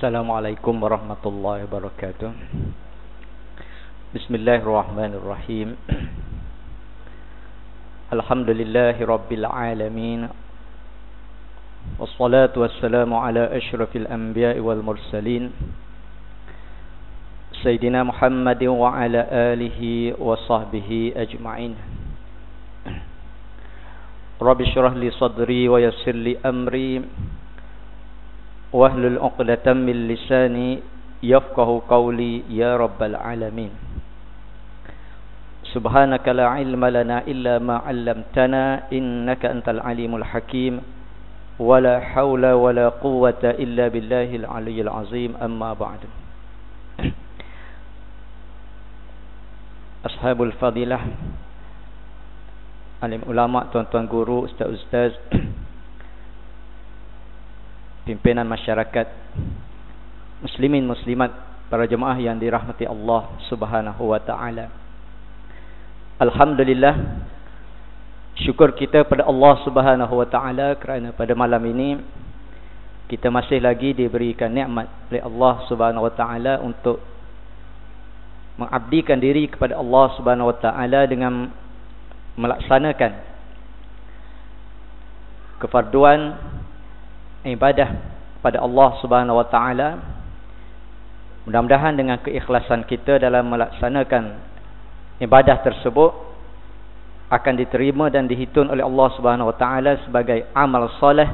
Assalamualaikum warahmatullahi wabarakatuh. Bismillahirrahmanirrahim. Alhamdulillahi rabbil alamin. Wassalatu wassalamu ala asyrafil anbiya'i wal mursalin, Sayyidina Muhammadin wa ala alihi wa sahbihi ajma'in. Rabbi syrah li sadri wa yassir li amri wahlul 'uqdatam min lisani yafqahu qawli ya rabbal alamin. Subhanaka la ilma lana illa ma 'allamtana innaka antal alimul hakim. Wala haula wala quwwata illa billahil aliyyil azim. Amma ba'du. Ashabul fadilah, alim ulama, tuan-tuan guru, ustaz-ustaz, pimpinan masyarakat, muslimin muslimat, para jemaah yang dirahmati Allah Subhanahu wa taala. Alhamdulillah, syukur kita pada Allah Subhanahu wa taala kerana pada malam ini kita masih lagi diberikan nikmat oleh Allah Subhanahu wa taala untuk mengabdikan diri kepada Allah Subhanahu wa taala dengan melaksanakan kefarduan ibadah pada Allah Subhanahu wa taala. Mudah-mudahan dengan keikhlasan kita dalam melaksanakan ibadah tersebut akan diterima dan dihitung oleh Allah Subhanahu wa taala sebagai amal soleh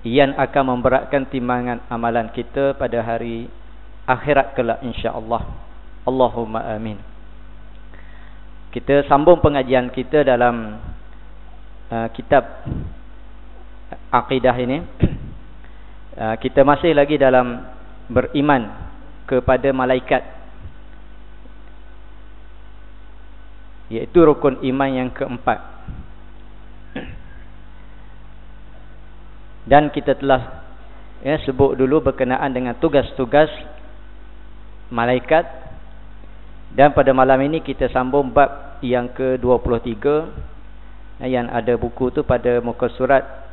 yang akan memberatkan timbangan amalan kita pada hari akhirat kelak insya-Allah. Allahumma amin. Kita sambung pengajian kita dalam kitab akidah ini. Kita masih lagi dalam beriman kepada malaikat, iaitu rukun iman yang keempat. Dan kita telah sebut dulu berkenaan dengan tugas-tugas malaikat. Dan pada malam ini kita sambung bab yang ke-23, yang ada buku tu pada muka surat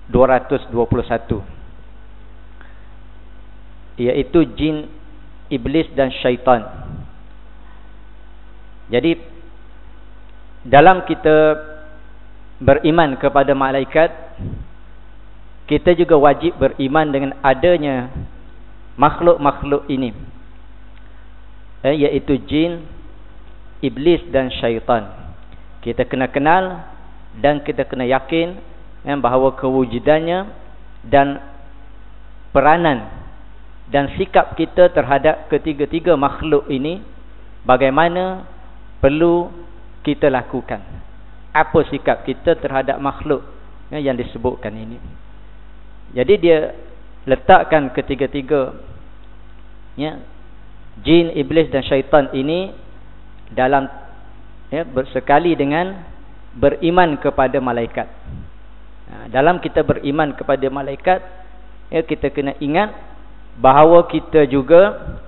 221, iaitu jin, iblis dan syaitan. Jadi dalam kita beriman kepada malaikat, kita juga wajib beriman dengan adanya makhluk-makhluk ini, iaitu jin, iblis dan syaitan. Kita kena kenal dan kita kena yakin bahawa kewujudannya dan peranan dan sikap kita terhadap ketiga-tiga makhluk ini bagaimana perlu kita lakukan. Apa sikap kita terhadap makhluk yang disebutkan ini. Jadi dia letakkan ketiga-tiga jin, iblis dan syaitan ini dalam bersekali dengan beriman kepada malaikat. Dalam kita beriman kepada malaikat, kita kena ingat bahawa kita juga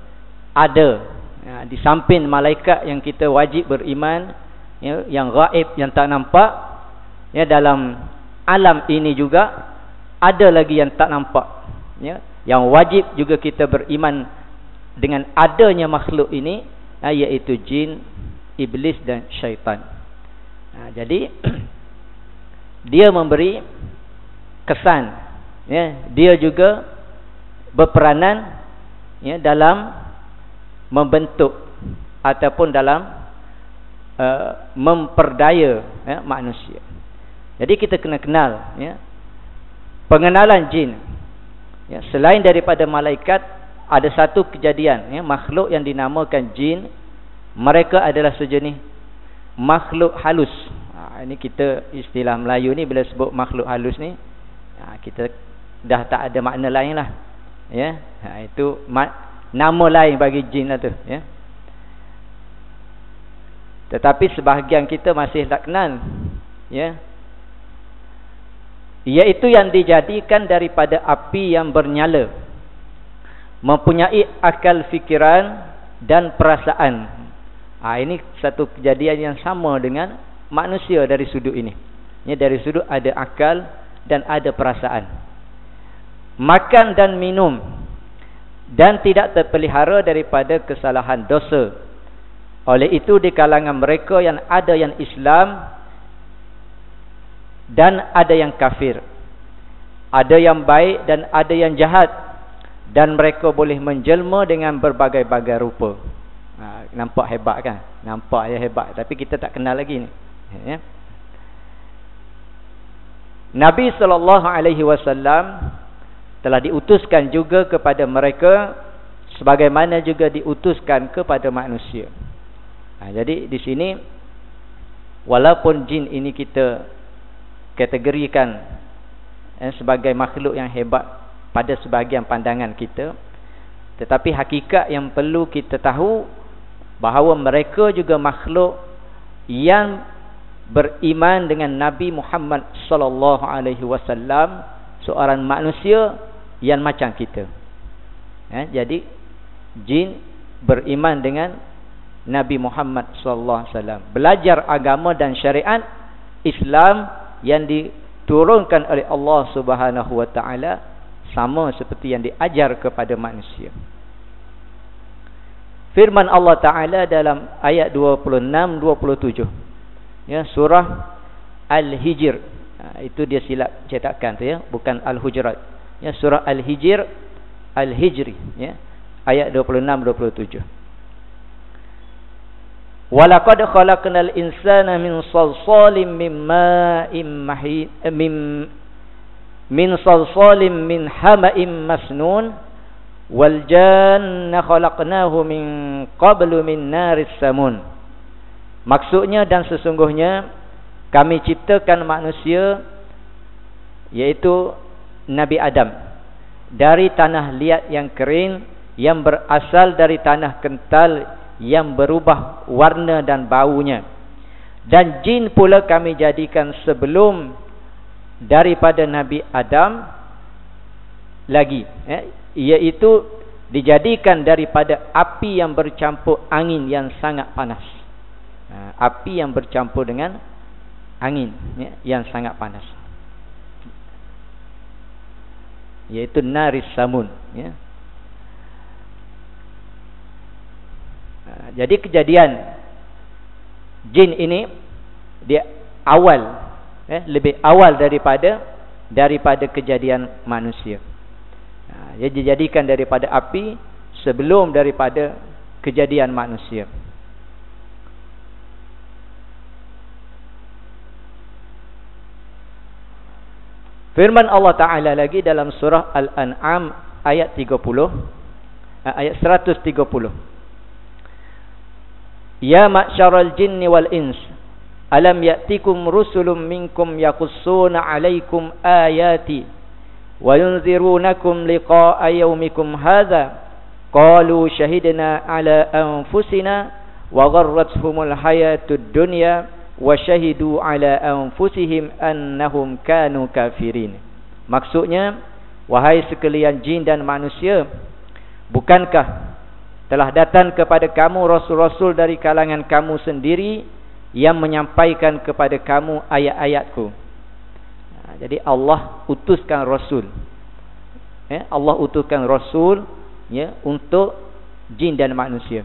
ada di samping malaikat yang kita wajib beriman, yang gaib, yang tak nampak, dalam alam ini juga ada lagi yang tak nampak, yang wajib juga kita beriman dengan adanya makhluk ini, iaitu jin, iblis dan syaitan. Jadi dia memberi kesan, dia juga berperanan dalam membentuk ataupun dalam memperdaya manusia. Jadi kita kena kenal pengenalan jin. Selain daripada malaikat, ada satu kejadian, makhluk yang dinamakan jin. Mereka adalah sejenis makhluk halus. Ini kita istilah Melayu ni, bila sebut makhluk halus ni, kita dah tak ada makna lain lah. Itu nama lain bagi jin lah tu. Tetapi sebahagian kita masih tak kenal, iaitu yang dijadikan daripada api yang bernyala, mempunyai akal fikiran dan perasaan. Ini satu kejadian yang sama dengan manusia dari sudut ini. Dari sudut ada akal dan ada perasaan. Makan dan minum dan tidak terpelihara daripada kesalahan dosa. Oleh itu di kalangan mereka yang ada yang Islam dan ada yang kafir, ada yang baik dan ada yang jahat, dan mereka boleh menjelma dengan berbagai-bagai rupa. Nampak hebat kan? Nampak hebat, tapi kita tak kenal lagi ni. Ya. Nabi SAW telah diutuskan juga kepada mereka sebagaimana juga diutuskan kepada manusia. Jadi di sini walaupun jin ini kita kategorikan sebagai makhluk yang hebat pada sebahagian pandangan kita, tetapi hakikat yang perlu kita tahu bahawa mereka juga makhluk yang beriman dengan Nabi Muhammad sallallahu alaihi wasallam, seorang manusia yang macam kita. Jadi jin beriman dengan Nabi Muhammad sallallahu alaihi wasallam, belajar agama dan syariat Islam yang diturunkan oleh Allah Subhanahu wa taala sama seperti yang diajar kepada manusia. Firman Allah Taala dalam ayat 26-27, ya, surah Al-Hijr. Itu dia silap cetakan tu, ya, bukan Al-Hujurat. Ya, surah Al-Hijr, Al-Hijri, ya, ayat 26-27. Walaqad khalaqnal insana min salsalin min ma'in mahin min salsalin min hama'in masnun wal janna khalaqnahu min qablu min naris samun. Maksudnya, dan sesungguhnya kami ciptakan manusia, yaitu Nabi Adam, dari tanah liat yang kering yang berasal dari tanah kental yang berubah warna dan baunya. Dan jin pula kami jadikan sebelum daripada Nabi Adam lagi, iaitu dijadikan daripada api yang bercampur angin yang sangat panas. Api yang bercampur dengan angin, ya, yang sangat panas, iaitu naris samun, ya. Jadi kejadian jin ini dia awal, lebih awal daripada kejadian manusia. Dia dijadikan daripada api sebelum daripada kejadian manusia. Firman Allah Ta'ala lagi dalam surah Al-An'am ayat 30, ayat 130. Ya ma'syaral jinni wal ins, alam ya'tikum rusulun minkum yaqussuna 'alaikum ayati wa yunzirunakum liqa'a yaumikum hadza qalu shahidna 'ala anfusina wa gharrathumul hayatud dunya wa syahidu 'ala anfusihim annahum kanu kafirin. Maksudnya, wahai sekalian jin dan manusia, bukankah telah datang kepada kamu rasul-rasul dari kalangan kamu sendiri yang menyampaikan kepada kamu ayat-ayatku. Jadi Allah utuskan rasul, Allah utuskan rasul, ya, untuk jin dan manusia,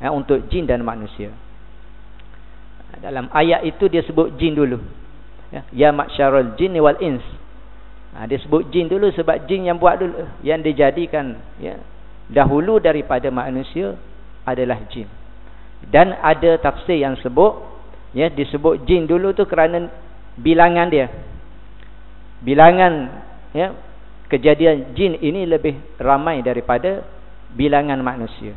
untuk jin dan manusia. Dalam ayat itu dia sebut jin dulu, ya ma'syarul jinni wal ins. Dia sebut jin dulu sebab jin yang buat dulu, yang dijadikan, ya, dahulu daripada manusia adalah jin. Dan ada tafsir yang sebut, ya, disebut jin dulu tu kerana bilangan dia. Bilangan, ya, kejadian jin ini lebih ramai daripada bilangan manusia.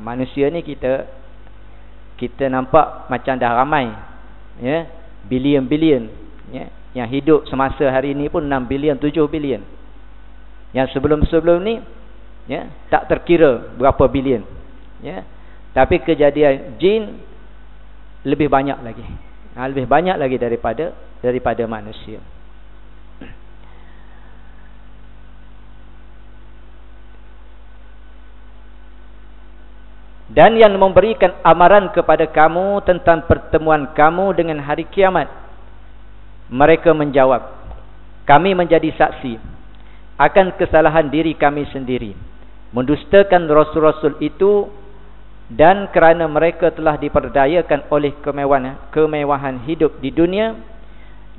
Manusia ni kita nampak macam dah ramai, ya, bilion-bilion, ya, yang hidup semasa hari ini pun 6 bilion, 7 bilion. Yang sebelum-sebelum ni, ya, tak terkira berapa bilion, ya. Tapi kejadian jin lebih banyak lagi, lebih banyak lagi daripada manusia. Dan yang memberikan amaran kepada kamu tentang pertemuan kamu dengan hari kiamat. Mereka menjawab, kami menjadi saksi akan kesalahan diri kami sendiri, mendustakan rasul-rasul itu, dan kerana mereka telah diperdayakan oleh kemewahan hidup di dunia,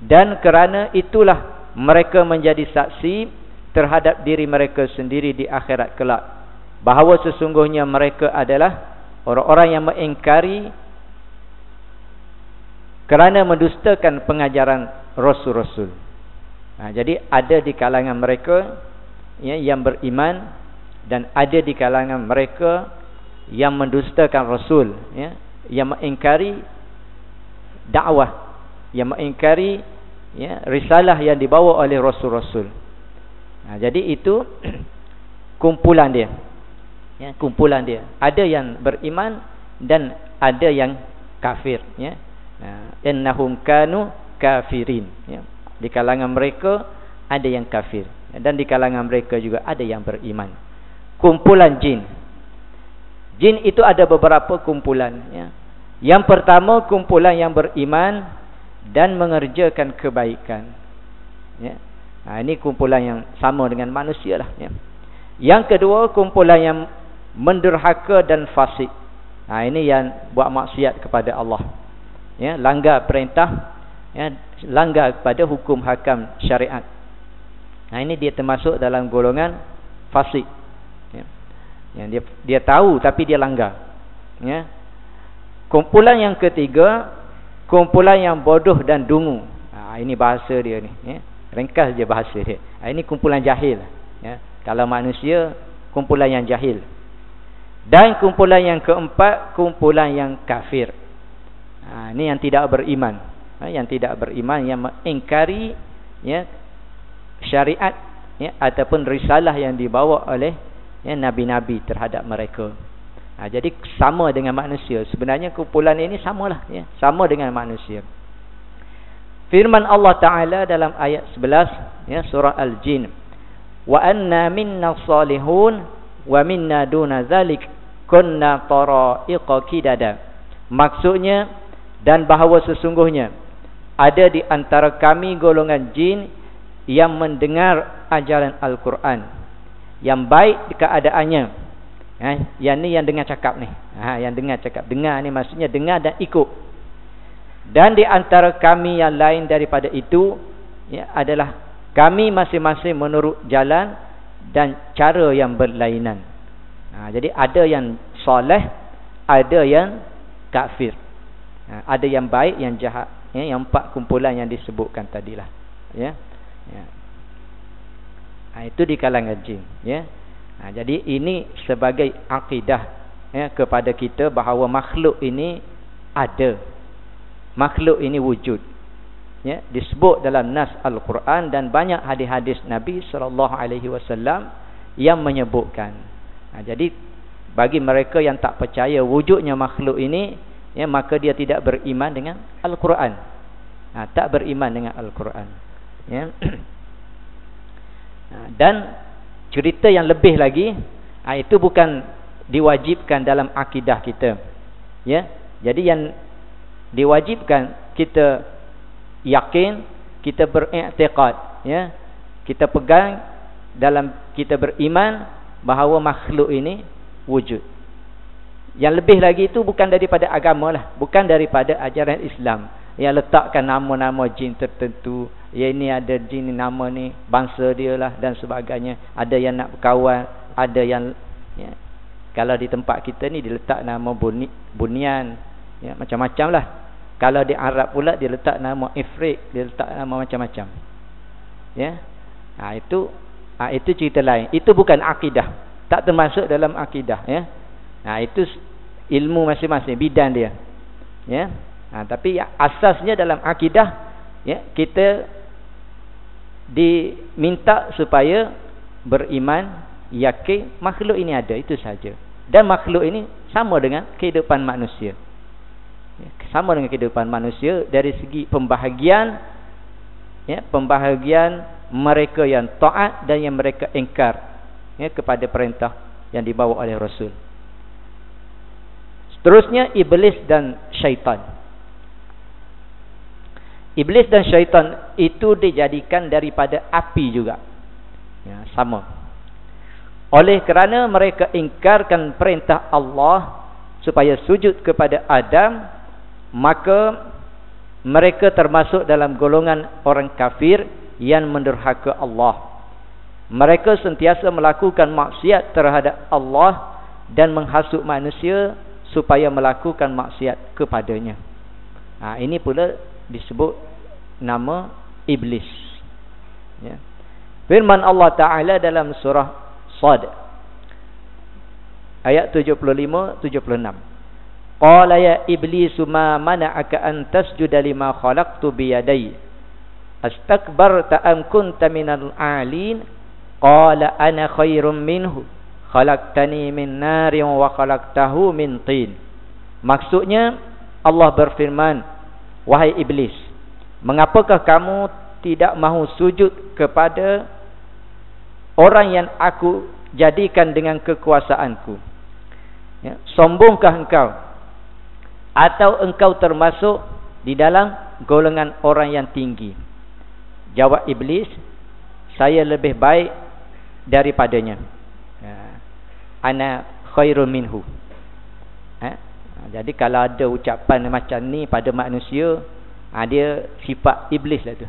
dan kerana itulah mereka menjadi saksi terhadap diri mereka sendiri di akhirat kelak, bahawa sesungguhnya mereka adalah orang-orang yang mengingkari kerana mendustakan pengajaran rasul-rasul. Jadi ada di kalangan mereka yang beriman, dan ada di kalangan mereka yang mendustakan rasul, yang mengingkari dakwah, yang mengingkari risalah yang dibawa oleh rasul-rasul. Jadi itu kumpulan dia. Kumpulan dia. Ada yang beriman dan ada yang kafir. Innahum kanu kafirin. Di kalangan mereka ada yang kafir, dan di kalangan mereka juga ada yang beriman. Kumpulan jin. Jin itu ada beberapa kumpulan. Yang pertama, kumpulan yang beriman dan mengerjakan kebaikan. Ini kumpulan yang sama dengan manusia lah. Yang kedua, kumpulan yang mendurhaka dan fasik. Ini yang buat maksiat kepada Allah. Langgar perintah, langgar kepada hukum hakam syariat. Ini dia termasuk dalam golongan fasik. Yang dia tahu tapi dia langgar. Kumpulan yang ketiga, kumpulan yang bodoh dan dungu. Ini bahasa dia ni. Ringkas je bahasa dia. Ini kumpulan jahil. Kalau manusia, kumpulan yang jahil. Dan kumpulan yang keempat, kumpulan yang kafir. Ini yang tidak beriman. Yang tidak beriman, yang mengingkari syariat ataupun risalah yang dibawa oleh nabi-nabi terhadap mereka. Jadi sama dengan manusia. Sebenarnya kumpulan ini samalah, sama dengan manusia. Firman Allah Ta'ala dalam ayat 11 surah Al-Jin, wa anna minna salihun wa minna duna zalik kunna tara'iqa kidada. Maksudnya, dan bahawa sesungguhnya ada di antara kami golongan jin yang mendengar ajaran Al-Quran, yang baik keadaannya. Yang ni yang dengar cakap ni. Yang dengar cakap. Dengar ni maksudnya dengar dan ikut. Dan di antara kami yang lain daripada itu adalah kami masing-masing menurut jalan dan cara yang berlainan. Jadi ada yang soleh, ada yang kafir. Ada yang baik, yang jahat. Yang empat kumpulan yang disebutkan tadilah. Itu di kalangan jin. Jadi ini sebagai akidah kepada kita bahawa makhluk ini ada. Makhluk ini wujud. Disebut dalam nas Al-Quran dan banyak hadis-hadis Nabi SAW yang menyebutkan. Jadi bagi mereka yang tak percaya wujudnya makhluk ini, maka dia tidak beriman dengan Al-Quran. Tak beriman dengan Al-Quran. Dan cerita yang lebih lagi, itu bukan diwajibkan dalam akidah kita. Jadi yang diwajibkan kita yakin, kita beriktikad, kita pegang dalam, kita beriman bahawa makhluk ini wujud. Yang lebih lagi itu bukan daripada agama lah, bukan daripada ajaran Islam yang letakkan nama-nama jin tertentu. Ini ada jin nama ni, bangsa dia lah dan sebagainya. Ada yang nak berkawan, ada yang kalau di tempat kita ni diletak nama Bunyan, macam-macam lah. Kalau di Arab pula dia letak nama Ifrit, dia letak nama macam-macam. Itu cerita lain. Itu bukan akidah, tak termasuk dalam akidah. Itu ilmu masing-masing, bidang dia. Tapi asasnya dalam akidah, kita diminta supaya beriman, yakin makhluk ini ada, itu saja. Dan makhluk ini sama dengan kehidupan manusia. Sama dengan kehidupan manusia dari segi pembahagian, pembahagian mereka yang taat dan yang mereka ingkar kepada perintah yang dibawa oleh Rasul. Seterusnya, iblis dan syaitan. Iblis dan syaitan itu dijadikan daripada api juga. Sama. Oleh kerana mereka ingkarkan perintah Allah supaya sujud kepada Adam, maka mereka termasuk dalam golongan orang kafir yang menderhaka Allah. Mereka sentiasa melakukan maksiat terhadap Allah dan menghasut manusia supaya melakukan maksiat kepadanya. Ini pula disebut nama iblis. Ya. Firman Allah Ta'ala dalam surah Sad ayat 75-76. Qala ya iblisu ma mana'aka an tasjuda lima khalaqtu biyadai astakbarta am kunta minal a'lin qala ana khairum minhu khalaqtani min narin wa khalaqtahu min tin. Maksudnya Allah berfirman, wahai iblis, mengapakah kamu tidak mahu sujud kepada orang yang aku jadikan dengan kekuasaanku? Ya, sombongkah engkau? Atau engkau termasuk di dalam golongan orang yang tinggi? Jawab iblis, saya lebih baik daripadanya. Ana khairu minhu. Jadi kalau ada ucapan macam ni pada manusia, dia sifat iblis lah tu.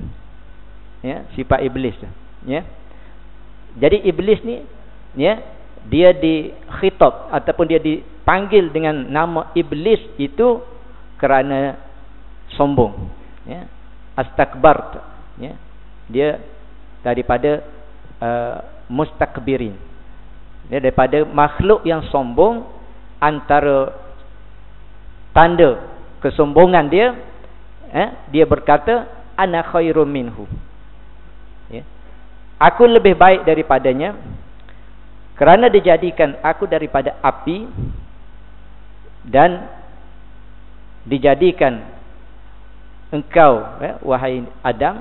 Ya, sifat iblis tu. Ya. Jadi iblis ni, ya, dia dikhitab ataupun dia dipanggil dengan nama iblis itu kerana sombong. Ya. Astakbar. Ya. Dia daripada mustakbirin. Dia daripada makhluk yang sombong. Antara tanda kesombongan dia, dia berkata ana khairum minhu. Ya. Aku lebih baik daripadanya kerana dijadikan aku daripada api dan dijadikan engkau, wahai Adam,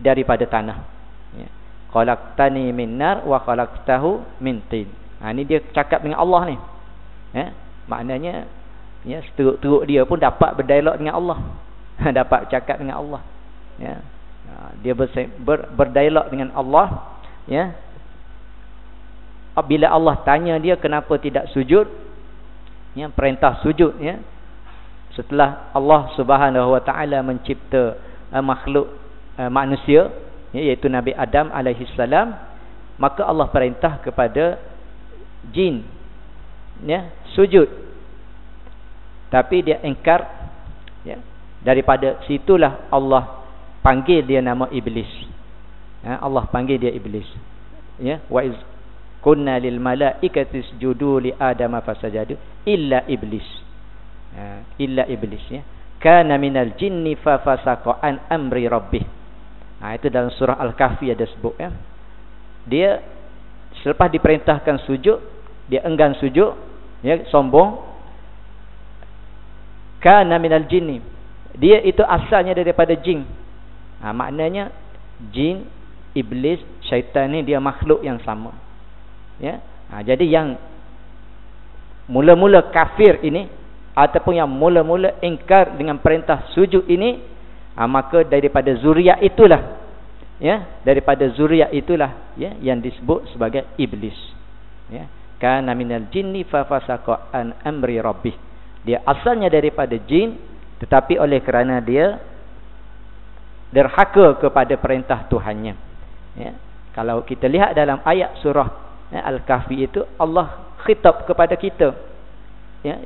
daripada tanah. Ya. Khalaqtani min nar wa khalaqtahu min tin. Ini dia cakap dengan Allah ni. Ya. Maknanya, ya, seteruk-teruk dia pun dapat berdialog dengan Allah. Dapat cakap dengan Allah. Ya. Dia berdialog dengan Allah. Ya. Bila Allah tanya dia kenapa tidak sujud, ya, perintah sujud, ya, setelah Allah Subhanahu Wa Taala mencipta makhluk manusia, ya, iaitu Nabi Adam alaihi salam, maka Allah perintah kepada jin, ya, sujud. Tapi dia ingkar, ya. Daripada situlah Allah panggil dia nama iblis. Ya, Allah panggil dia iblis. Ya, wa iz kunna lil malaikati isjudu li adama fasajadu illa iblis. Ya, illa iblis, ya. Kana minal jinni fa fasaqa an amri rabbih. Itu dalam surah Al-Kahfi ada sebut, ya. Dia selepas diperintahkan sujud, dia enggan sujud, ya, sombong. Kana minal jinni. Dia itu asalnya daripada jin. Maknanya jin, iblis, syaitan ni dia makhluk yang sama. Ya. Jadi yang mula-mula kafir ini ataupun yang mula-mula ingkar dengan perintah sujud ini, maka daripada zuriat itulah, ya, daripada zuriat itulah, ya, yang disebut sebagai iblis. Ya. Kana minal jinni fa fasaqa an amri rabbih. Dia asalnya daripada jin, tetapi oleh kerana dia derhaka kepada perintah Tuhannya. Ya. Kalau kita lihat dalam ayat surah, ya, Al-Kahfi itu, Allah khitab kepada kita. Ya.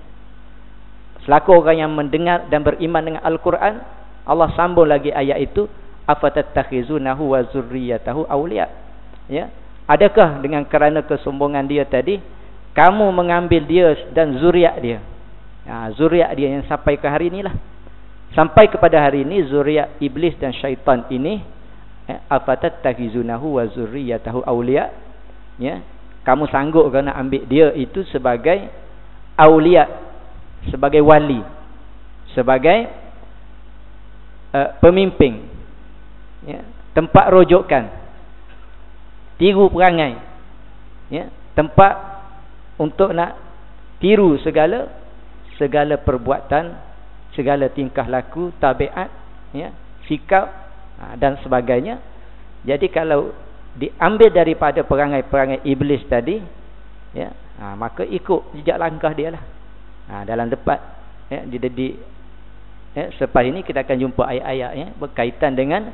Selaku orang yang mendengar dan beriman dengan Al-Quran, Allah sambung lagi ayat itu, afatattakhizunahu wa zurriyatahu awliya. Ya. Adakah dengan kerana kesombongan dia tadi, kamu mengambil dia dan zuriat dia? Zuriat dia yang sampai ke hari inilah. Sampai kepada hari ini zuriat iblis dan syaitan ini, afatattakhizunahu wa zurriyatahu awliya. Ya. Kamu sanggup ke nak ambil dia itu sebagai awliya, sebagai wali, sebagai pemimpin, ya, tempat rujukan, tiru perangai, ya, tempat untuk nak tiru segala perbuatan, segala tingkah laku, tabiat, ya, sikap dan sebagainya. Jadi kalau diambil daripada perangai-perangai iblis tadi, ya, maka ikut jejak langkah dia lah. Dalam debat, ya, selepas ini kita akan jumpa ayat-ayat, ya, berkaitan dengan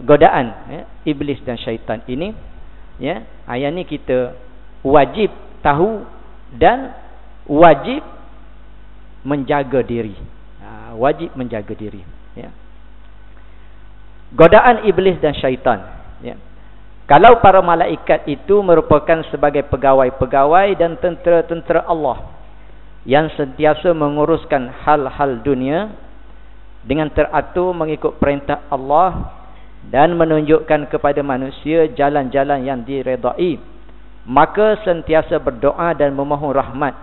godaan, ya, iblis dan syaitan ini, ya. Ayat ni kita wajib tahu dan wajib menjaga diri. Wajib menjaga diri, ya. Godaan iblis dan syaitan, ya. Kalau para malaikat itu merupakan sebagai pegawai-pegawai dan tentera-tentera Allah yang sentiasa menguruskan hal-hal dunia dengan teratur mengikut perintah Allah dan menunjukkan kepada manusia jalan-jalan yang diredai, maka sentiasa berdoa dan memohon rahmat.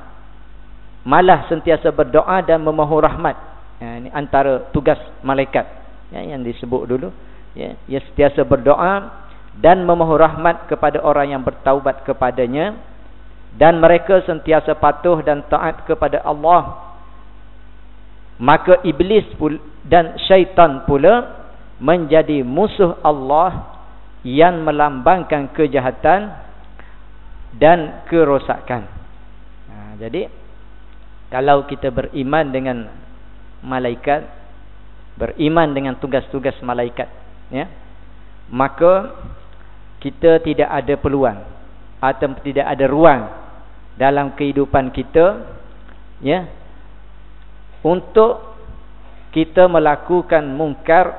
Malah sentiasa berdoa dan memohon rahmat. Ini antara tugas malaikat, ya, yang disebut dulu, ya. Ia sentiasa berdoa dan memohon rahmat kepada orang yang bertaubat kepadanya, dan mereka sentiasa patuh dan taat kepada Allah. Maka iblis dan syaitan pula menjadi musuh Allah yang melambangkan kejahatan dan kerosakan. Jadi kalau kita beriman dengan malaikat, beriman dengan tugas-tugas malaikat, ya, maka kita tidak ada peluang atau tidak ada ruang dalam kehidupan kita, ya, untuk kita melakukan mungkar,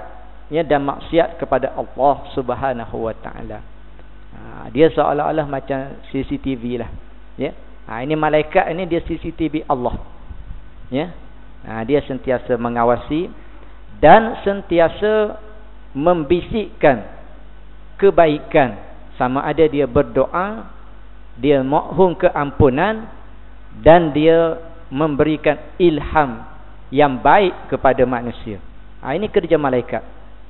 ya, dan maksiat kepada Allah Subhanahu wa taala. Dia seolah-olah macam CCTV lah, ya. Ini malaikat ini dia CCTV Allah, ya. Dia sentiasa mengawasi dan sentiasa membisikkan kebaikan, sama ada dia berdoa, dia mohon keampunan, dan dia memberikan ilham yang baik kepada manusia. Ini kerja malaikat,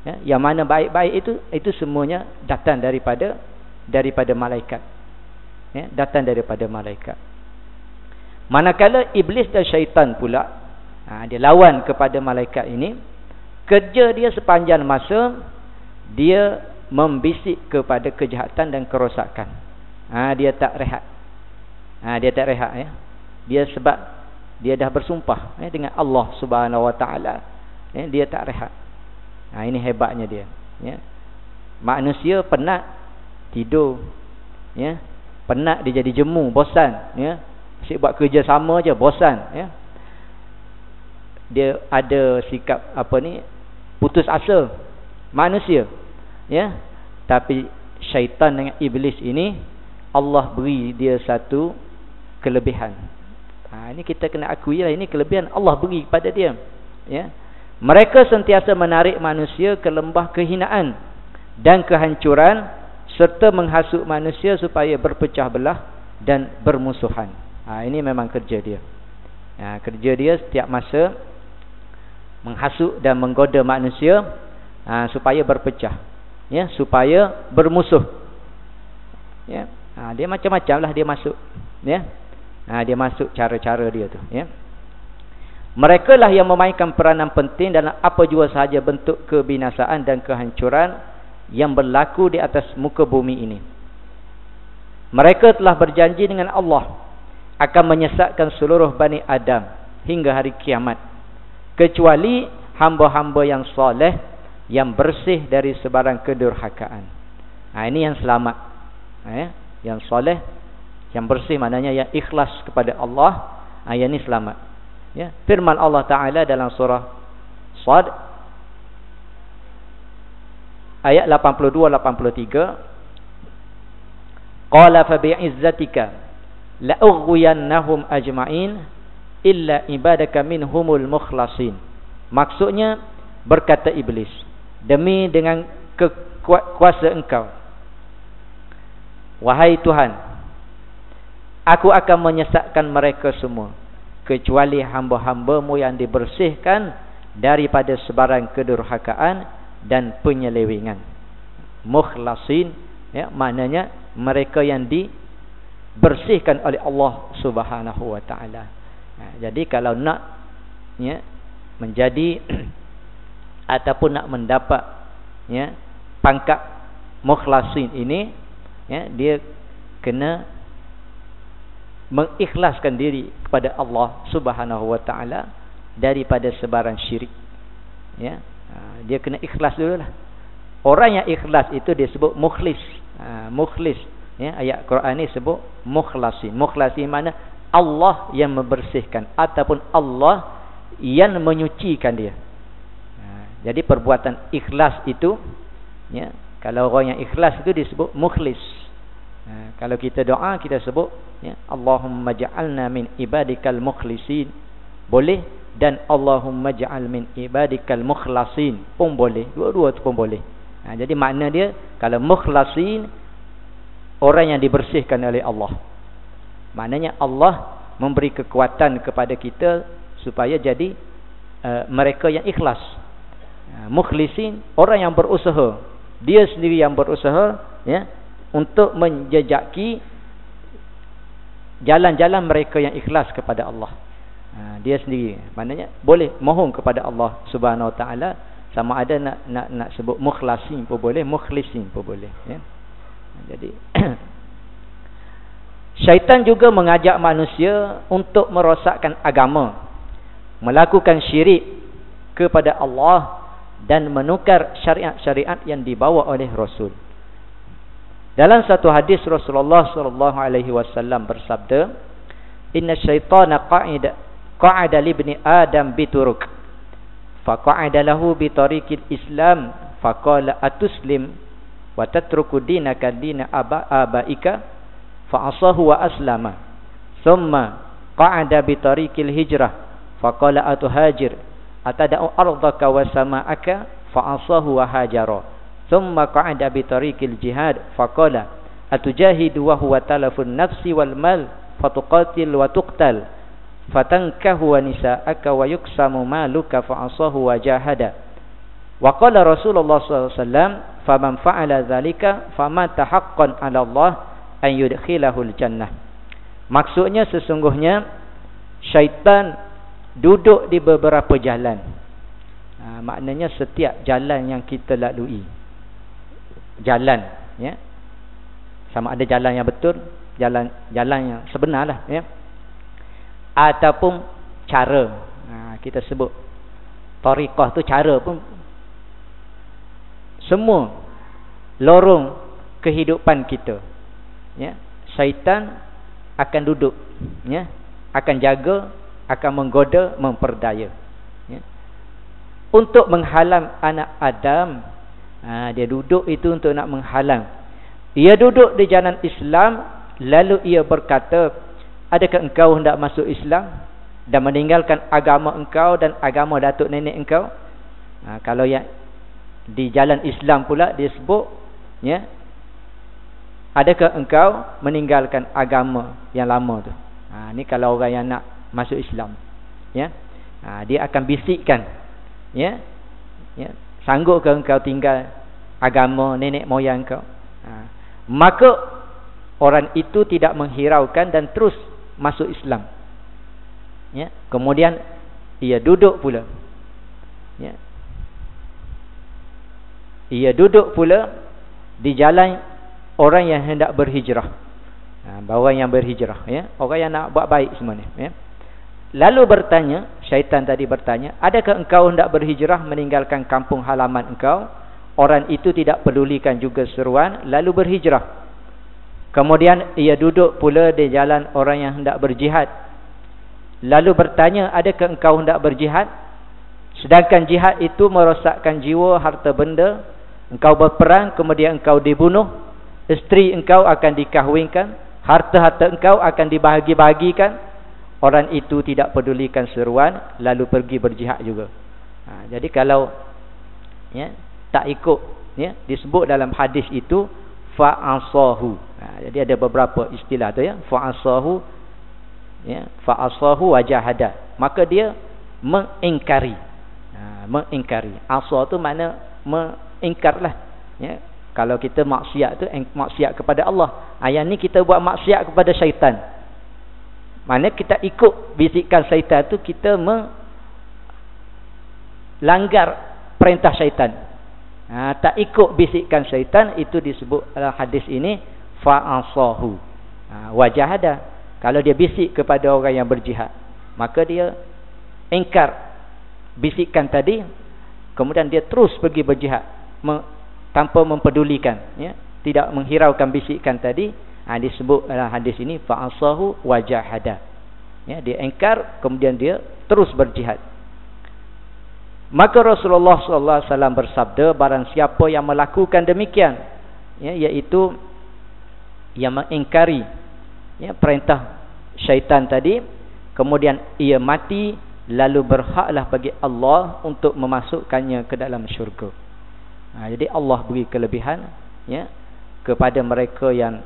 ya. Yang mana baik-baik itu semuanya datang daripada malaikat, ya, datang daripada malaikat. Manakala iblis dan syaitan pula, dia lawan kepada malaikat ini, kerja dia sepanjang masa dia membisik kepada kejahatan dan kerosakan. Dia tak rehat. Dia tak rehat, ya. Dia sebab dia dah bersumpah, ya, dengan Allah Subhanahu wa taala, ya, dia tak rehat. Ini hebatnya dia, ya. Manusia penat tidur, ya. Penat dia jadi jemu, bosan, ya. Asyik buat kerja sama je, bosan, ya. Dia ada sikap putus asa manusia, ya. Tapi syaitan dengan iblis ini Allah beri dia satu kelebihan. Ini kita kena akui lah, ini kelebihan Allah beri kepada dia, ya. Mereka sentiasa menarik manusia ke lembah kehinaan dan kehancuran, serta menghasut manusia supaya berpecah belah dan bermusuhan. Ini memang kerja dia. Kerja dia setiap masa menghasut dan menggoda manusia, supaya berpecah, ya, supaya bermusuh, ya. Dia macam-macam lah dia masuk, ya. Dia masuk cara-cara dia tu, ya. Mereka lah yang memainkan peranan penting dalam apa jua sahaja bentuk kebinasaan dan kehancuran yang berlaku di atas muka bumi ini. Mereka telah berjanji dengan Allah akan menyesatkan seluruh Bani Adam hingga hari kiamat, kecuali hamba-hamba yang soleh, yang bersih dari sebarang kedurhakaan. Ini yang selamat, ya. Yang soleh, yang bersih, maknanya yang ikhlas kepada Allah. Yang ini selamat, ya. Firman Allah Ta'ala dalam surah Sad ayat 82-83, qala fa bi'izzatika la'ughwiyannahum ajma'in illa ibadaka minhumul mukhlasin. Maksudnya, berkata iblis, demi dengan kuasa engkau, wahai Tuhan, aku akan menyesatkan mereka semua, kecuali hamba-hambamu yang dibersihkan daripada sebarang kedurhakaan dan penyelewengan. Mukhlasin, ya, maknanya mereka yang dibersihkan oleh Allah Subhanahu wa taala. Jadi kalau nak, ya, menjadi ataupun nak mendapat, ya, pangkat mukhlasin ini, ya, dia kena mengikhlaskan diri kepada Allah Subhanahu wa taala daripada sebarang syirik, ya. Dia kena ikhlas dululah. Orang yang ikhlas itu disebut mukhlis. Mukhlis, ya, ayat Quran ni sebut mukhlasin. Mukhlasin mana? Allah yang membersihkan ataupun Allah yang menyucikan dia. Jadi perbuatan ikhlas itu, ya, kalau orang yang ikhlas itu disebut mukhlis. Kalau kita doa kita sebut, ya, Allahumma ja'alna min ibadikal mukhlisin, boleh, dan Allahumma ja'al min ibadikal mukhlasin pun boleh. Dua-dua tu pun boleh. Jadi makna dia, kalau mukhlasin, orang yang dibersihkan oleh Allah. Maknanya Allah memberi kekuatan kepada kita supaya jadi mereka yang ikhlas. Mukhlisin, orang yang berusaha, dia sendiri yang berusaha, ya, untuk menjejaki jalan-jalan mereka yang ikhlas kepada Allah. Dia sendiri, maknanya boleh mohon kepada Allah Subhanahu wa taala, sama ada nak sebut mukhlasin pun boleh, mukhlisin pun boleh, ya. Jadi syaitan juga mengajak manusia untuk merosakkan agama, melakukan syirik kepada Allah dan menukar syariat-syariat yang dibawa oleh Rasul. Dalam satu hadis Rasulullah sallallahu alaihi wasallam bersabda, "Inna syaitana qa'ada li ibni Adam bituruk, fa qa'ada lahu bi tariqil Islam, fa qala atuslim wa tatruku dinaka dina abaika, fa asahu wa aslama. Thumma qa'ada bi tariqil hijrah, fa qala atuhajir, atada'u ardaka wa sama'aka, fa asahu wa hajara. Thumma qa'ada bi tariqil jihad, faqala atujahidu wa huwa talafun nafsi wal mal, fatuqatil wa tuqtal, fatankahu wa nisa'aka wa yuksamu maluka, fa'asahu wa jahada." Wa qala Rasulullah sallallahu alaihi wasallam, "Faman fa'ala dzalika famata haqqan 'ala Allah an yudkhilahul jannah." Maksudnya sesungguhnya syaitan duduk di beberapa jalan. Maknanya setiap jalan yang kita lalui, jalan, ya, sama ada jalan yang betul, jalan yang sebenarlah, ya, ataupun cara. Kita sebut tariqah tu cara pun, semua lorong kehidupan kita, ya, syaitan akan duduk, ya, akan jaga, akan menggoda, memperdaya, ya, untuk menghalang anak Adam. Dia duduk itu untuk nak menghalang. Ia duduk di jalan Islam, lalu ia berkata, "Adakah engkau hendak masuk Islam dan meninggalkan agama engkau dan agama datuk nenek engkau?" Kalau yang di jalan Islam pula dia sebut, ya, "Adakah engkau meninggalkan agama yang lama tu?" Ni kalau orang yang nak masuk Islam, ya, dia akan bisikkan, ya, ya, sanggupkah engkau tinggal agama nenek moyang kau? Maka orang itu tidak menghiraukan dan terus masuk Islam, ya. Kemudian ia duduk pula, ya, ia duduk pula di jalan orang yang hendak berhijrah, orang yang berhijrah, ya, orang yang nak buat baik semuanya, ya. Lalu bertanya, syaitan tadi bertanya, "Adakah engkau hendak berhijrah meninggalkan kampung halaman engkau?" Orang itu tidak pedulikan juga seruan, lalu berhijrah. Kemudian ia duduk pula di jalan orang yang hendak berjihad. Lalu bertanya, "Adakah engkau hendak berjihad?" Sedangkan jihad itu merosakkan jiwa, harta benda. Engkau berperang, kemudian engkau dibunuh, isteri engkau akan dikahwinkan, harta-harta engkau akan dibahagi-bahagikan. Orang itu tidak pedulikan seruan, lalu pergi berjihad juga. Jadi kalau, ya, tak ikut, ya, disebut dalam hadis itu fa'asahu. Jadi ada beberapa istilah tu, ya, fa'asahu, ya, fa'asahu wa jahada. Maka dia mengingkari. Mengingkari. Asa tu makna mengingkarlah, ya. Kalau kita maksiat tu maksiat kepada Allah. Yang ni kita buat maksiat kepada syaitan. Mana kita ikut bisikan syaitan tu, kita melanggar perintah syaitan. Tak ikut bisikan syaitan, itu disebut dalam hadis ini fa'asahu. Wajahada. Kalau dia bisik kepada orang yang berjihad, maka dia ingkar bisikan tadi, kemudian dia terus pergi berjihad tanpa mempedulikan, ya, tidak menghiraukan bisikan tadi. Disebut dalam hadis ini fa'asahu wajahada. Ya, dia ingkar, kemudian dia terus berjihad. Maka Rasulullah sallallahu alaihi wasallam bersabda, barang siapa yang melakukan demikian, ya, iaitu yang mengingkari, ya, perintah syaitan tadi, kemudian ia mati, lalu berhaklah bagi Allah untuk memasukkannya ke dalam syurga. Jadi Allah beri kelebihan, ya, kepada mereka yang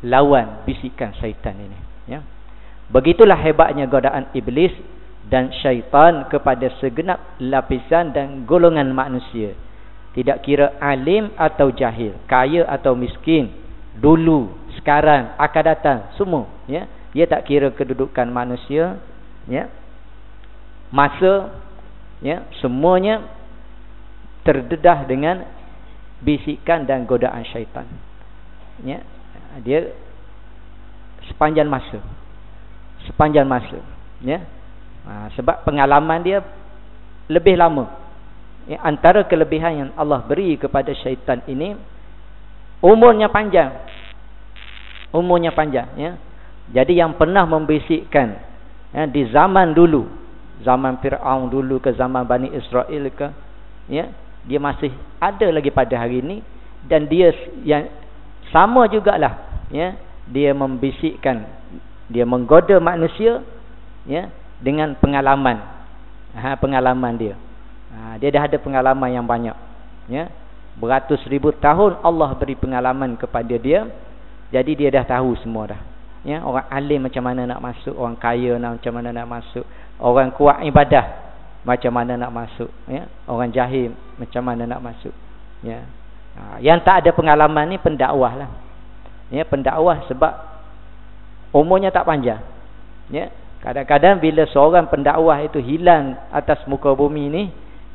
lawan bisikan syaitan ini, ya. Begitulah hebatnya godaan iblis dan syaitan kepada segenap lapisan dan golongan manusia. Tidak kira alim atau jahil, kaya atau miskin, dulu, sekarang, akan datang, semua, ya. Dia tak kira kedudukan manusia, ya, masa, ya, semuanya terdedah dengan bisikan dan godaan syaitan, ya. Dia sepanjang masa, ya. Sebab pengalaman dia lebih lama, ya. Antara kelebihan yang Allah beri kepada syaitan ini, umurnya panjang, ya. Jadi yang pernah membisikkan, ya, di zaman dulu, zaman Fir'aun dulu ke zaman Bani Israel ke, ya, dia masih ada lagi pada hari ini. Dan dia yang sama jugalah, ya, dia membisikkan, dia menggoda manusia, ya, dengan pengalaman, pengalaman dia. Dia dah ada pengalaman yang banyak, ya. Beratus ribu tahun Allah beri pengalaman kepada dia. Jadi dia dah tahu semua dah, ya. Orang alim macam mana nak masuk, orang kaya macam mana nak masuk, orang kuat ibadah macam mana nak masuk, ya. Orang jahil macam mana nak masuk, ya. Yang tak ada pengalaman ni pendakwah lah, ya. Pendakwah sebab umurnya tak panjang, ya. Kadang-kadang bila seorang pendakwah itu hilang atas muka bumi ni,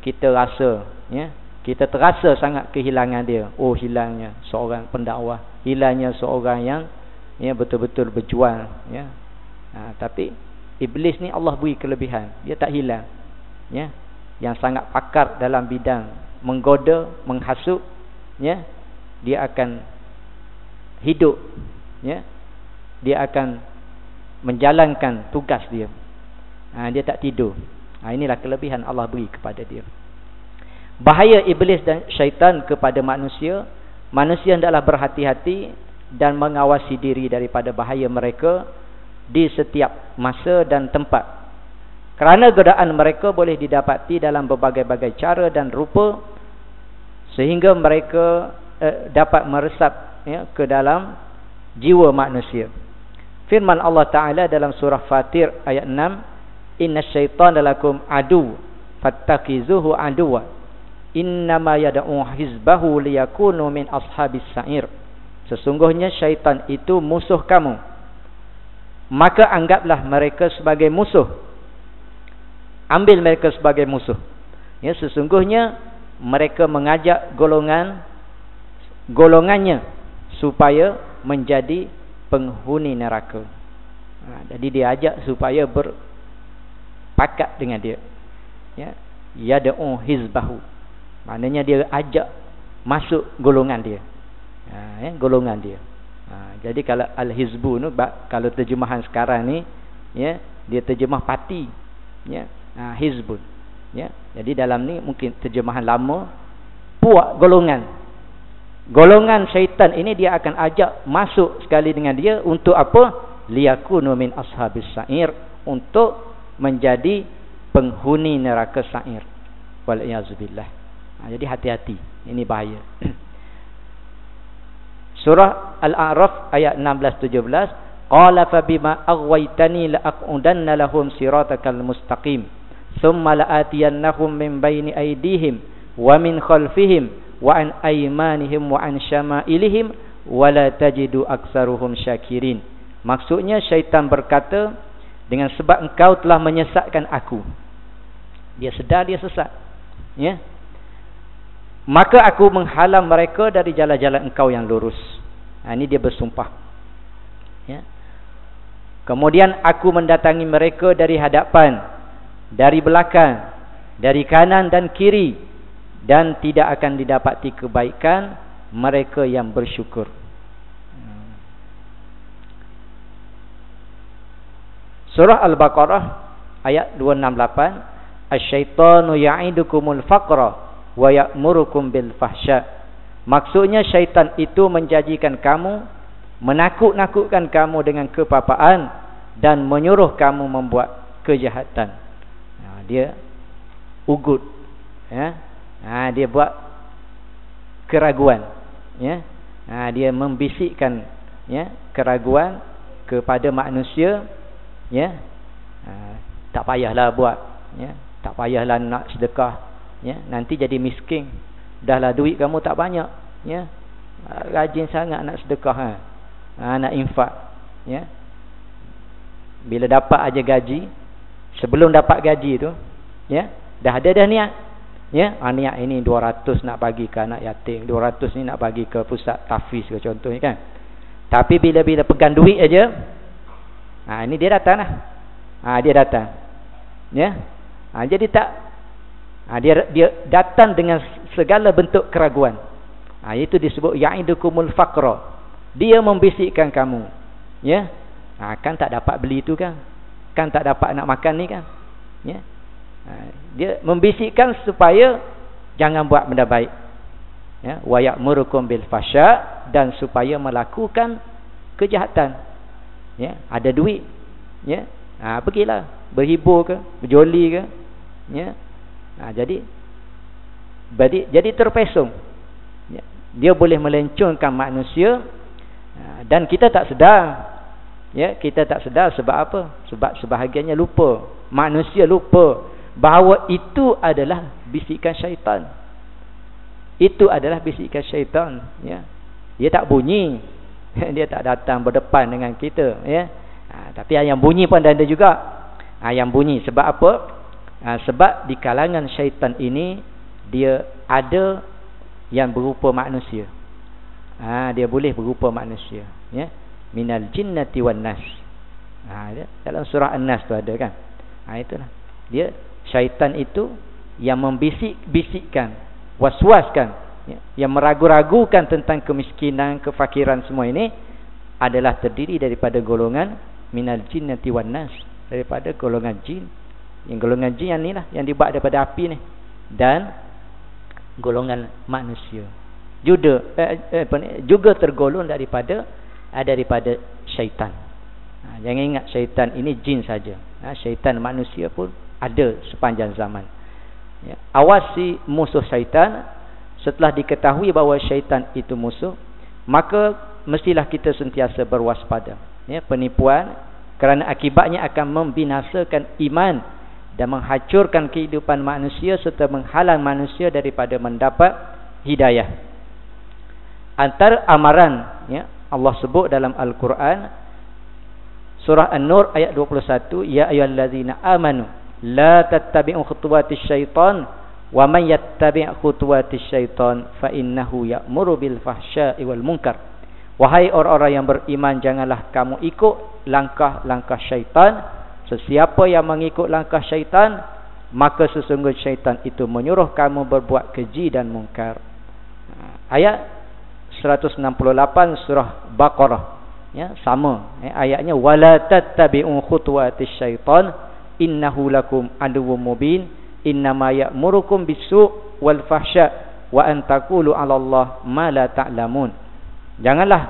kita rasa, ya, kita terasa sangat kehilangan dia. Oh, hilangnya seorang pendakwah, hilangnya seorang yang, ya, betul-betul berjuang, ya. Tapi iblis ni Allah beri kelebihan, dia tak hilang, ya. Yang sangat pakar dalam bidang menggoda, menghasut, ya, dia akan hidup, ya. Dia akan menjalankan tugas dia. Dia tak tidur. Inilah kelebihan Allah beri kepada dia. Bahaya iblis dan syaitan kepada manusia, manusia hendaklah berhati-hati dan mengawasi diri daripada bahaya mereka di setiap masa dan tempat. Kerana godaan mereka boleh didapati dalam berbagai-bagai cara dan rupa, sehingga mereka dapat meresap, ya, ke dalam jiwa manusia. Firman Allah Ta'ala dalam surah Fatir ayat 6, inna syaitan lakum adu fattakizuhu aduwa innama yada'u hizbahu liyakunu min ashabis sa'ir. Sesungguhnya syaitan itu musuh kamu, maka anggaplah mereka sebagai musuh. Ambil mereka sebagai musuh, ya. Sesungguhnya mereka mengajak golongannya supaya menjadi penghuni neraka. Jadi dia ajak supaya berpakat dengan dia, ya. Yad'u hizbahu, maknanya dia ajak masuk golongan dia, ya, golongan dia. Jadi kalau al-hizbu tu, kalau terjemahan sekarang ni, ya, dia terjemah parti, ya. Hizbun, ya. Jadi dalam ni mungkin terjemahan lama, puak golongan. Golongan syaitan ini dia akan ajak masuk sekali dengan dia untuk apa? Liyakunu min ashabis sa'ir, untuk menjadi penghuni neraka sa'ir. Wal-iyazubillah. Jadi hati-hati, ini bahaya. Surah Al-A'raf ayat 16-17, qala fabima aghwaytani la'aqudanna lahum siratakal mustaqim thumma la'atiyannahum min baini aydihim wa min khalfihim wa an aymanihim wa an syama'ilihim wa la tajidu aktsaruhum syakirin. Maksudnya syaitan berkata, dengan sebab engkau telah menyesatkan aku. Dia sedar dia sesat, ya. maka aku menghalang mereka dari jalan-jalan engkau yang lurus. Ini dia bersumpah. Ya. Kemudian aku mendatangi mereka dari hadapan, dari belakang, dari kanan dan kiri, dan tidak akan didapati kebaikan mereka yang bersyukur. Surah Al-Baqarah ayat 268, asyaitanu ya'idukumul faqra wa ya'murukum bil fahsya. Maksudnya syaitan itu menjanjikan kamu, menakut-nakutkan kamu dengan kepapaan dan menyuruh kamu membuat kejahatan. Dia ugut, ya. Dia buat keraguan, ya. Dia membisikkan, ya, keraguan kepada manusia, ya. Tak payahlah buat, ya. Tak payahlah nak sedekah, ya. Nanti jadi miskin. Dahlah duit kamu tak banyak, ya. Rajin sangat nak sedekah, nak infak, ya. Bila dapat aja gaji, sebelum dapat gaji tu, ya, dah ada dah niat, ya. Niat ini 200 nak bagi ke anak yatim, 200 ni nak bagi ke pusat tahfiz ke contohnya, kan. Tapi bila pegang duit aja, ini dia datang lah. Dia datang, ya. Jadi tak, dia datang dengan segala bentuk keraguan. Itu disebut ya'idukumul faqra. Dia membisikkan kamu, ya. Kan tak dapat beli tu, kan tak dapat nak makan ni, kan, ya. Dia membisikkan supaya jangan buat benda baik, ya. Wa ya'murukum bil fahsya, dan supaya melakukan kejahatan, ya. Ada duit, ya, pergilah berhibur ke, berjoli ke, ya. Jadi terpesong, ya. Dia boleh melencongkan manusia, dan kita tak sedar, ya. Kita tak sedar sebab apa? Sebab sebahagiannya lupa, manusia lupa bahawa itu adalah bisikan syaitan. Itu adalah bisikan syaitan, ya. Dia tak bunyi, dia tak datang berdepan dengan kita, ya. Tapi yang bunyi pun ada juga. Yang bunyi sebab apa? Sebab di kalangan syaitan ini dia ada yang berupa manusia. Dia boleh berupa manusia, ya. Minal jinnati wan nas. Dalam surah An-Nas tu ada, kan. Itulah. Dia syaitan itu yang membisik-bisikkan, waswaskan, ya, yang meragu-ragukan tentang kemiskinan, kefakiran, semua ini adalah terdiri daripada golongan minal jinnati wan nas, daripada golongan jin. Yang golongan jin yang ni lah, yang dibuat daripada api ni, dan golongan manusia juga tergolong daripada syaitan. Jangan ingat syaitan ini jin saja. Syaitan manusia pun ada sepanjang zaman, ya. Awasi musuh syaitan. Setelah diketahui bahawa syaitan itu musuh, maka mestilah kita sentiasa berwaspada, ya. Penipuan, kerana akibatnya akan membinasakan iman dan menghancurkan kehidupan manusia serta menghalang manusia daripada mendapat hidayah. Antara amaran, ya, Allah sebut dalam Al-Quran surah An-Nur ayat 21, ya ayyuhallazina amanu la tattabi'u khutuwatis syaitan wa man yattabi' khutuwatis syaitan fa innahu ya'muru bil fahsya'i wal munkar. Wahai orang-orang yang beriman, janganlah kamu ikut langkah-langkah syaitan. Sesiapa yang mengikut langkah syaitan, maka sesungguhnya syaitan itu menyuruh kamu berbuat keji dan mungkar. Ayat 168 surah Baqarah, ya, sama, ya, ayatnya wala tattabi'u khutuwatis syaitan innahu lakum aduwwum mubin innama ya'murukum bis-su' wal fahsya' wa an taqulu 'ala Allah ma la ta'lamun. Janganlah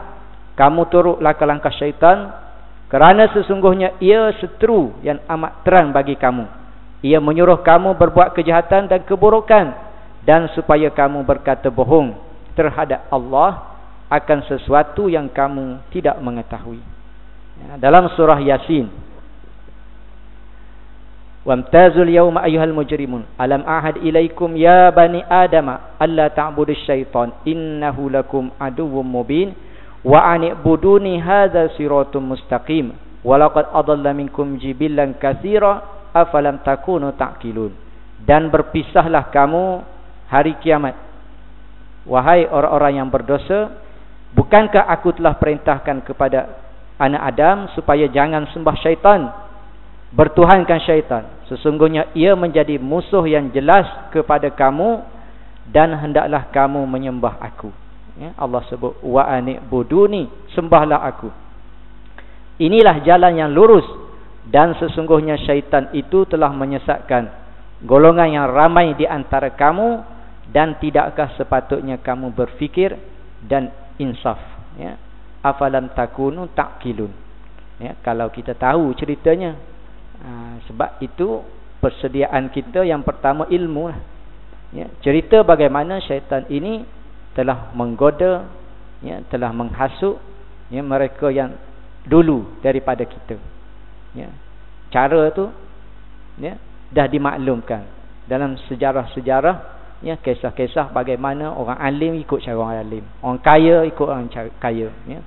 kamu turut langkah-langkah syaitan, kerana sesungguhnya ia seteru yang amat terang bagi kamu. Ia menyuruh kamu berbuat kejahatan dan keburukan, dan supaya kamu berkata bohong terhadap Allah akan sesuatu yang kamu tidak mengetahui. Dalam surah Yasin, wamtazul yawma ayyuhal mujrimun alam ahad ilaikum ya bani adama alla ta'budu syaitan innahu lakum aduwwum mubin wa an'buduni hadza siratum mustaqim wa laqad adalla minkum jibillan katsira afalam takunu ta'qilun. Dan berpisahlah kamu hari kiamat wahai orang-orang yang berdosa, bukankah aku telah perintahkan kepada anak Adam supaya jangan sembah syaitan, bertuhankan syaitan. Sesungguhnya ia menjadi musuh yang jelas kepada kamu dan hendaklah kamu menyembah aku. Ya, Allah sebut wa ani'buduni, sembahlah aku. Inilah jalan yang lurus, dan sesungguhnya syaitan itu telah menyesatkan golongan yang ramai di antara kamu, dan tidakkah sepatutnya kamu berfikir dan insaf, ya. Afalam takunu ta'qilun, ya, kalau kita tahu ceritanya. Sebab itu persediaan kita yang pertama ilmu lah, ya. Cerita bagaimana syaitan ini telah menggoda, ya, telah menghasut, ya, mereka yang dulu daripada kita, ya. Cara tu, ya, dah dimaklumkan dalam sejarah-sejarah, ya, kisah-kisah bagaimana orang alim ikut cara orang alim, orang kaya ikut orang kaya, ya.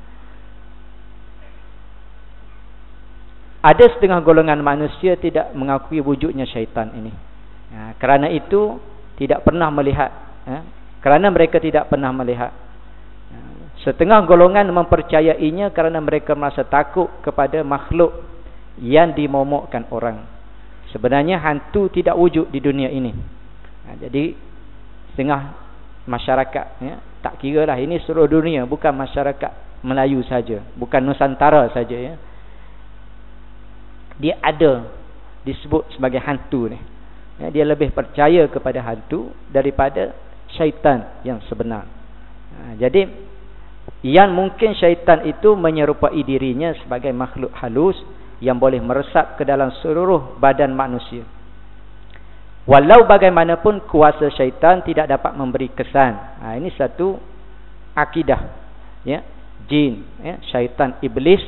Ada setengah golongan manusia tidak mengakui wujudnya syaitan ini, kerana itu tidak pernah melihat, kerana mereka tidak pernah melihat. Setengah golongan mempercayainya kerana mereka merasa takut kepada makhluk yang dimomokkan orang. Sebenarnya hantu tidak wujud di dunia ini. Jadi setengah masyarakat, ya, tak kira lah ini seluruh dunia, bukan masyarakat Melayu saja, bukan Nusantara saja, ya. Dia ada disebut sebagai hantu ni, ya, dia lebih percaya kepada hantu daripada syaitan yang sebenar. Jadi yang mungkin syaitan itu menyerupai dirinya sebagai makhluk halus yang boleh meresap ke dalam seluruh badan manusia. Walau bagaimanapun kuasa syaitan tidak dapat memberi kesan. Ini satu akidah, ya, jin, ya, syaitan, iblis,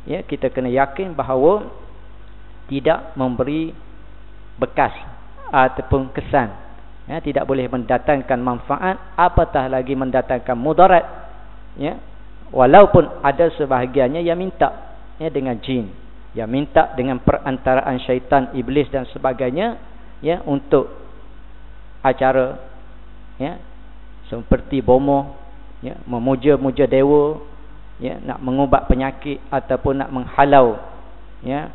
ya, kita kena yakin bahawa tidak memberi bekas ataupun kesan, ya, tidak boleh mendatangkan manfaat, apatah lagi mendatangkan mudarat, ya. Walaupun ada sebahagiannya yang minta, ya, dengan jin, yang minta dengan perantaraan syaitan, iblis dan sebagainya, ya, untuk acara, ya, seperti bomoh, ya, memuja-muja dewa, ya, nak mengubat penyakit ataupun nak menghalau, ya,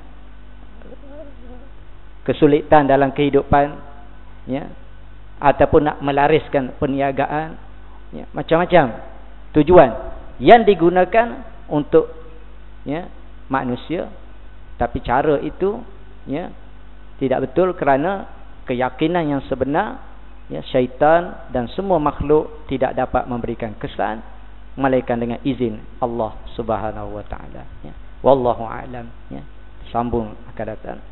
kesulitan dalam kehidupan, ya, ataupun nak melariskan perniagaan, ya, macam-macam tujuan yang digunakan untuk, ya, manusia. Tapi cara itu, ya, tidak betul kerana keyakinan yang sebenar, ya, syaitan dan semua makhluk tidak dapat memberikan kesan melainkan dengan izin Allah Subhanahu wa taala, ya. Wallahu a'lam, ya. Sambung akan datang.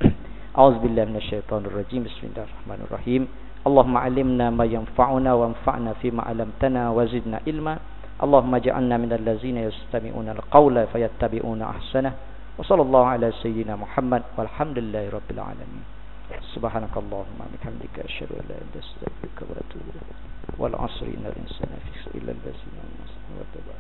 A'udzubillahi minasyaitonir rajim. Bismillahirrahmanirrahim. Allahumma 'allimna ma yanfa'una wanfa'na fima 'allamtana wa zidna ilma. Allahumma ij'alna minal ladzina yastami'una al-qawla fayattabi'una ahsanah. Wa sallallahu ala sayyidina Muhammad walhamdulillahi rabbil alamin. Subhanakallahumma bihamdika asyhadu an la ilaha illa anta astaghfiruka wa atubu ilaik. Wal 'asri innal insana lafi khusr illa allazina amanu wa tabi'u